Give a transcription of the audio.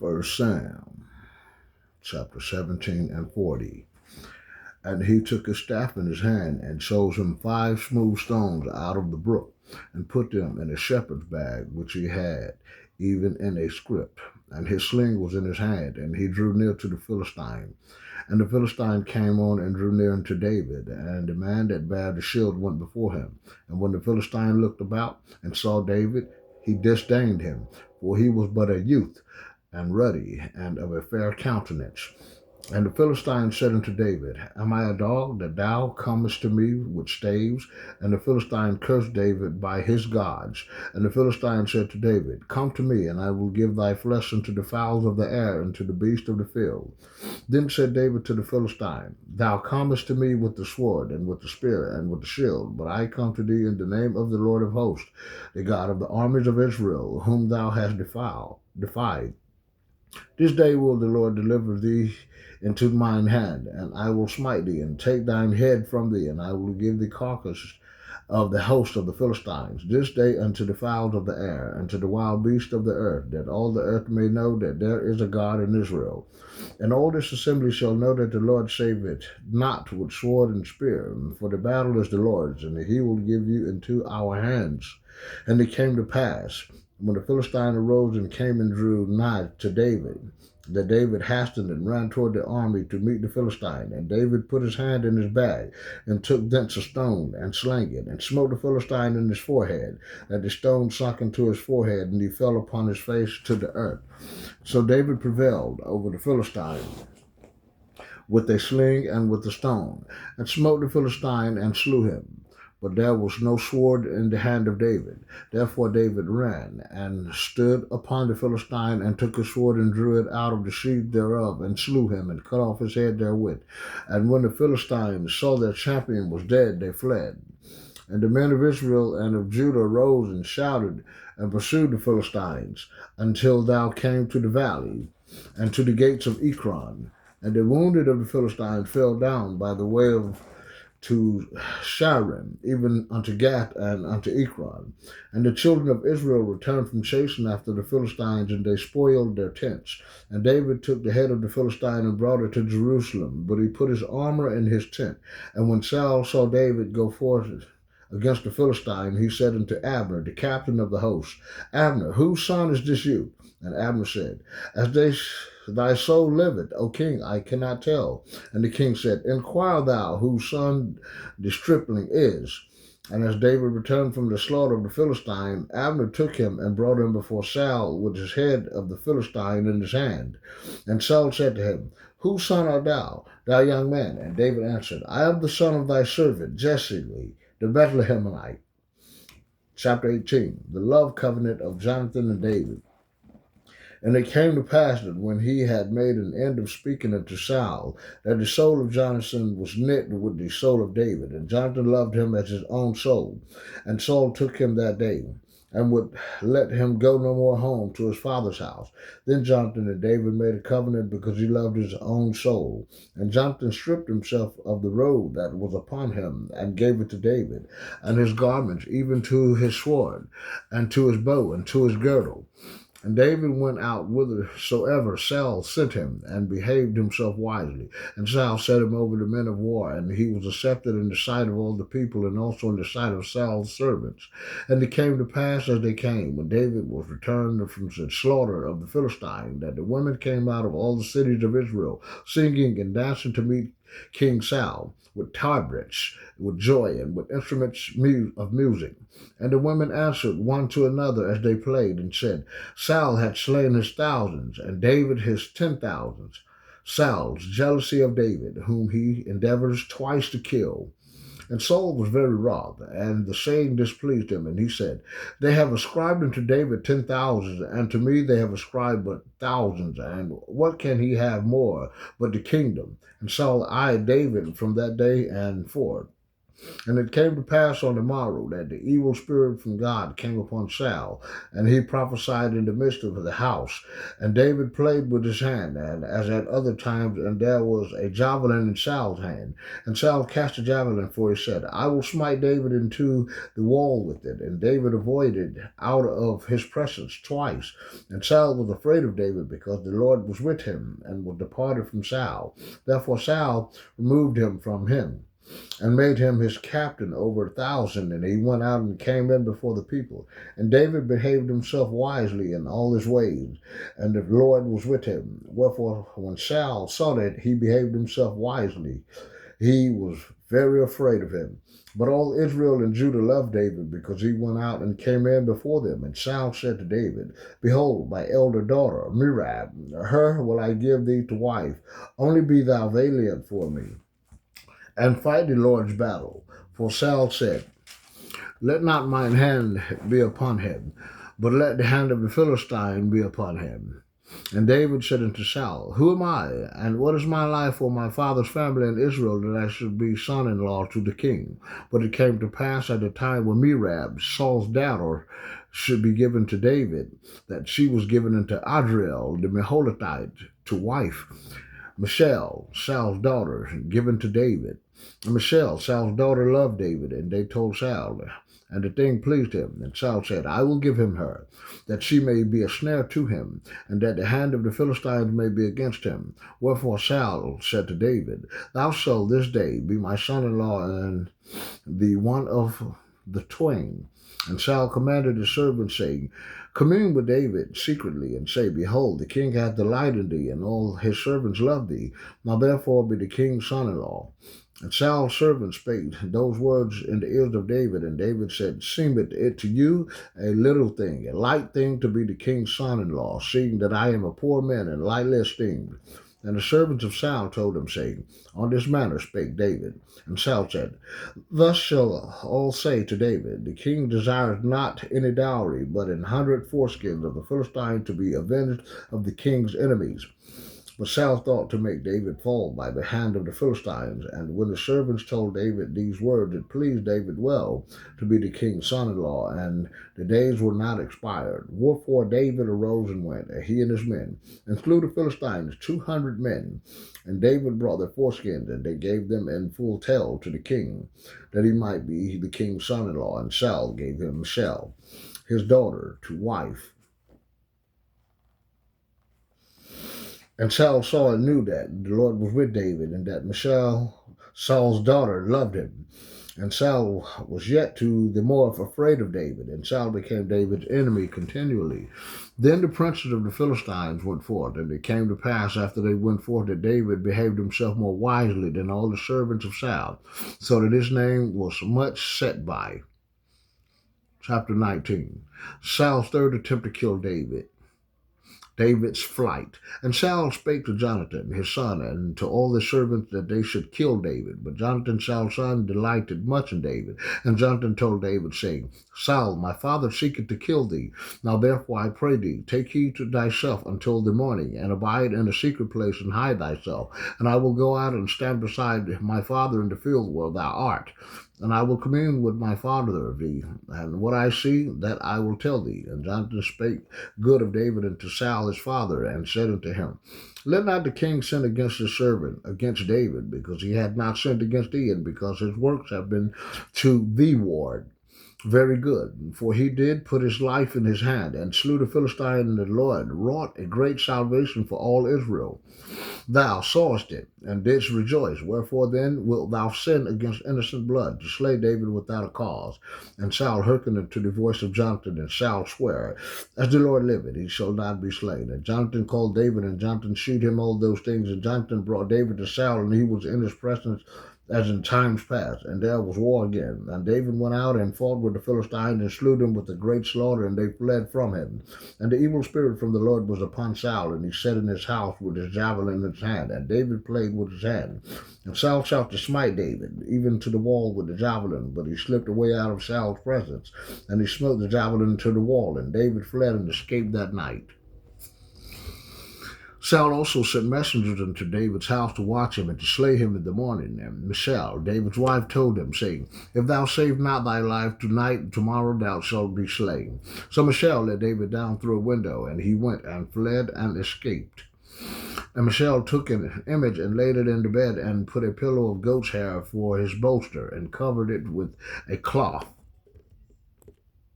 First Sam, chapter 17 and 40. And he took his staff in his hand, and chose him 5 smooth stones out of the brook, and put them in a shepherd's bag which he had, even in a scrip. And his sling was in his hand, and he drew near to the Philistine. And the Philistine came on and drew near unto David, and the man that bare the shield went before him. And when the Philistine looked about and saw David, he disdained him, for he was but a youth, and ruddy, and of a fair countenance. And the Philistine said unto David, Am I a dog, that thou comest to me with staves? And the Philistine cursed David by his gods. And the Philistine said to David, Come to me, and I will give thy flesh unto the fowls of the air, and to the beasts of the field. Then said David to the Philistine, Thou comest to me with the sword, and with the spear, and with the shield, but I come to thee in the name of the Lord of hosts, the God of the armies of Israel, whom thou hast defied. This day will the Lord deliver thee into mine hand, and I will smite thee, and take thine head from thee, and I will give thee carcass of the host of the Philistines, this day unto the fowls of the air, and to the wild beasts of the earth, that all the earth may know that there is a God in Israel. And all this assembly shall know that the Lord saveth not with sword and spear, for the battle is the Lord's, and he will give you into our hands. And it came to pass, when the Philistine arose and came and drew nigh to David, that David hastened and ran toward the army to meet the Philistine. And David put his hand in his bag, and took thence a stone, and slang it, and smote the Philistine in his forehead, that the stone sunk into his forehead, and he fell upon his face to the earth. So David prevailed over the Philistine with a sling and with a stone, and smote the Philistine, and slew him. But there was no sword in the hand of David. Therefore David ran, and stood upon the Philistine, and took his sword, and drew it out of the sheath thereof, and slew him, and cut off his head therewith. And when the Philistines saw their champion was dead, they fled. And the men of Israel and of Judah rose and shouted, and pursued the Philistines, until thou came to the valley, and to the gates of Ekron. And the wounded of the Philistines fell down by the way to Sharon, even unto Gath and unto Ekron. And the children of Israel returned from chasing after the Philistines, and they spoiled their tents. And David took the head of the Philistine and brought it to Jerusalem, but he put his armor in his tent. And when Saul saw David go forth against the Philistine, he said unto Abner, the captain of the host, Abner, whose son is this youth? And Abner said, Thy soul liveth, O king, I cannot tell. And the king said, Inquire thou whose son the stripling is. And as David returned from the slaughter of the Philistine, Abner took him and brought him before Saul with his head of the Philistine in his hand. And Saul said to him, Whose son art thou, thou young man? And David answered, I am the son of thy servant Jesse, the Bethlehemite. Chapter 18, the Love-Covenant of Jonathan and David. And it came to pass that when he had made an end of speaking unto Saul, that the soul of Jonathan was knit with the soul of David, and Jonathan loved him as his own soul. And Saul took him that day, and would let him go no more home to his father's house. Then Jonathan and David made a covenant, because he loved his own soul. And Jonathan stripped himself of the robe that was upon him, and gave it to David, and his garments, even to his sword, and to his bow, and to his girdle. And David went out whithersoever Saul sent him, and behaved himself wisely. And Saul set him over the men of war, and he was accepted in the sight of all the people, and also in the sight of Saul's servants. And it came to pass as they came, when David was returned from the slaughter of the Philistine, that the women came out of all the cities of Israel, singing and dancing to meet King Saul, with tabrets, with joy, and with instruments of music. And the women answered one to another as they played, and said, Saul had slain his thousands, and David his 10,000s. Saul's jealousy of David, whom he endeavors twice to kill. And Saul was very wroth, and the saying displeased him, and he said, They have ascribed unto David 10,000s, and to me they have ascribed but thousands, and what can he have more but the kingdom? And Saul eyed David from that day and forth. And it came to pass on the morrow that the evil spirit from God came upon Saul, and he prophesied in the midst of the house. And David played with his hand, and as at other times, and there was a javelin in Saul's hand. And Saul cast a javelin, for he said, I will smite David into the wall with it. And David avoided out of his presence twice. And Saul was afraid of David, because the Lord was with him, and was departed from Saul. Therefore Saul removed him from him, and made him his captain over 1,000, and he went out and came in before the people. And David behaved himself wisely in all his ways, and the Lord was with him. Wherefore, when Saul saw that he behaved himself wisely, he was very afraid of him. But all Israel and Judah loved David, because he went out and came in before them. And Saul said to David, Behold, my elder daughter, Merab, her will I give thee to wife. Only be thou valiant for me, and fight the Lord's battle. For Saul said, Let not mine hand be upon him, but let the hand of the Philistine be upon him. And David said unto Saul, Who am I, and what is my life for my father's family in Israel, that I should be son-in-law to the king? But it came to pass at the time when Merab, Saul's daughter, should be given to David, that she was given unto Adriel the Meholithite to wife. Michal, Saul's daughter, given to David. And Michal, Saul's daughter, loved David, and they told Saul, and the thing pleased him. And Saul said, I will give him her, that she may be a snare to him, and that the hand of the Philistines may be against him. Wherefore Saul said to David, Thou shalt this day be my son-in-law, and the one of the twain. And Saul commanded his servants, saying, Commune with David secretly, and say, Behold, the king hath delight in thee, and all his servants love thee. Now therefore be the king's son-in-law. And Saul's servant spake those words in the ears of David, and David said, Seemeth it to you a little thing, a light thing to be the king's son-in-law, seeing that I am a poor man and lightly esteemed? And the servants of Saul told him, saying, On this manner spake David. And Saul said, Thus shall all say to David, The king desires not any dowry, but 100 foreskins of the Philistine to be avenged of the king's enemies. But Saul thought to make David fall by the hand of the Philistines. And when the servants told David these words, it pleased David well to be the king's son-in-law, and the days were not expired. Wherefore David arose and went, he and his men, and slew the Philistines 200 men. And David brought their foreskins, and they gave them in full tale to the king, that he might be the king's son-in-law. And Saul gave him Michal, his daughter, to wife. And Saul saw and knew that the Lord was with David, and that Michal, Saul's daughter, loved him. And Saul was yet to the more afraid of David, and Saul became David's enemy continually. Then the princes of the Philistines went forth, and it came to pass after they went forth that David behaved himself more wisely than all the servants of Saul, so that his name was much set by. Chapter 19. Saul's third attempt to kill David. David's flight. And Saul spake to Jonathan, his son, and to all the servants that they should kill David. But Jonathan, Saul's son, delighted much in David. And Jonathan told David, saying, Saul, my father seeketh to kill thee. Now therefore I pray thee, take heed to thyself until the morning, and abide in a secret place, and hide thyself. And I will go out and stand beside my father in the field where thou art. And I will commune with my father of thee, and what I see, that I will tell thee. And Jonathan spake good of David unto Saul his father, and said unto him, Let not the king sin against his servant, against David, because he hath not sinned against thee, and because his works have been to thee ward. Very good, for he did put his life in his hand, and slew the Philistine, and the Lord wrought a great salvation for all Israel. Thou sawest it, and didst rejoice. Wherefore then wilt thou sin against innocent blood, to slay David without a cause? And Saul hearkened unto the voice of Jonathan, and Saul sware, As the Lord liveth, he shall not be slain. And Jonathan called David, and Jonathan shewed him all those things. And Jonathan brought David to Saul, and he was in his presence as in times past, and there was war again. And David went out and fought with the Philistines, and slew them with a great slaughter, and they fled from him. And the evil spirit from the Lord was upon Saul, and he sat in his house with his javelin in his hand, and David played with his hand. And Saul sought to smite David, even to the wall with the javelin, but he slipped away out of Saul's presence, and he smote the javelin to the wall, and David fled and escaped that night. Saul also sent messengers into David's house to watch him and to slay him in the morning. And Michal, David's wife, told him, saying, If thou save not thy life tonight, tomorrow thou shalt be slain. So Michal let David down through a window, and he went and fled and escaped. And Michal took an image and laid it in the bed and put a pillow of goat's hair for his bolster and covered it with a cloth.